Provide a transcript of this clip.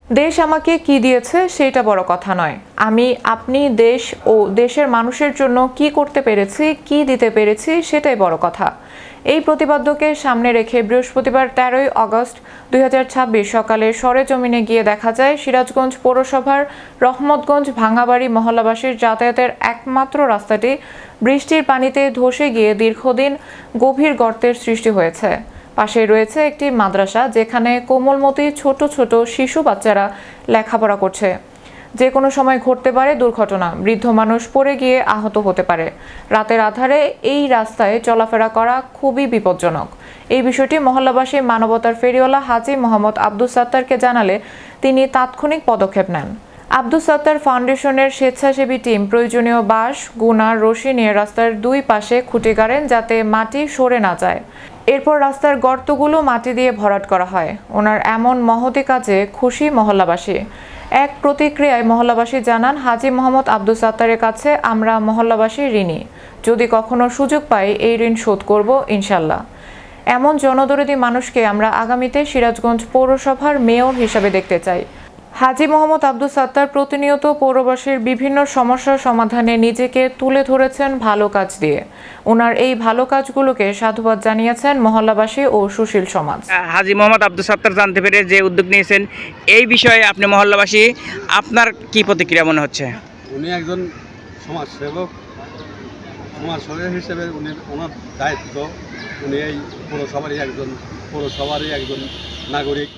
দেশ আমাকে কি দিয়েছে সেটা বড় কথা নয়, আমি আপনি দেশ ও দেশের মানুষের জন্য কি করতে পেরেছি, কি দিতে পেরেছি সেটাই বড় কথা। এই প্রতিপাদ্যকে সামনে রেখে বৃহস্পতিবার 13ই আগস্ট 2026 সকালে সরেজমিনে গিয়ে দেখা যায় সিরাজগঞ্জ পৌরসভার রহমতগঞ্জ ভাঙাবাড়ি মহল্লাবাসীর যাতায়াতের একমাত্র রাস্তাটি বৃষ্টির পানিতে ধসে গিয়ে দীর্ঘদিন গভীর গর্তের সৃষ্টি হয়েছে। পাশে রয়েছে একটি মাদ্রাসা যেখানে কোমলমতি ছোট ছোট শিশু বাচ্চারা লেখাপড়া করছে। যে কোনো সময় ঘটতে পারে দুর্ঘটনা, বৃদ্ধ মানুষ পড়ে গিয়ে আহত হতে পারে। রাতের আধারে এই রাস্তায় চলাফেরা করা খুবই বিপজ্জনক। এই বিষয়টি মহল্লাবাসী মানবতার ফেরিওয়ালা হাজী মোহাম্মদ আব্দুস সাত্তারকে জানালে তিনি তাৎক্ষণিক পদক্ষেপ নেন। আব্দুস সাত্তার ফাউন্ডেশনের স্বেচ্ছাসেবী টিম প্রয়োজনীয় বাঁশ, গুনা, রশি নিয়ে রাস্তার দুই পাশে খুঁটি গাড়েন যাতে মাটি সরে না যায়। এরপর রাস্তার গর্তগুলো মাটি দিয়ে ভরাট করা হয়। ওনার এমন মহতি কাজে খুশি মহল্লাবাসী। এক প্রতিক্রিয়ায় মহল্লাবাসী জানান, হাজী মোহাম্মদ আব্দুস সাত্তারের কাছে আমরা মহল্লাবাসী ঋণী। যদি কখনো সুযোগ পাই এই ঋণ শোধ করব ইনশাল্লাহ। এমন জনদরদী মানুষকে আমরা আগামীতে সিরাজগঞ্জ পৌরসভার মেয়র হিসাবে দেখতে চাই। হাজী মোহাম্মদ আব্দুস সাত্তার প্রতিনিয়ত পৌরবাসীর বিভিন্ন সমস্যার সমাধানে নিজেকে তুলে ধরেছেন ভালো কাজ দিয়ে। ওনার এই ভালো কাজগুলোকে সাধুবাদ জানিয়েছেন মহল্লাবাসী ও সুশীল সমাজ। হাজী মোহাম্মদ আব্দুস সাত্তার জানতে পেরে যে উদ্যোগ নিয়েছেন, এই বিষয়ে আপনি মহল্লাবাসী, আপনার কি প্রতিক্রিয়া মনে হচ্ছে? উনি একজন সমাজসেবক, সমাজসেবক হিসেবে ওনার দায়িত্ব। উনি এই পৌরসভারই একজন নাগরিক।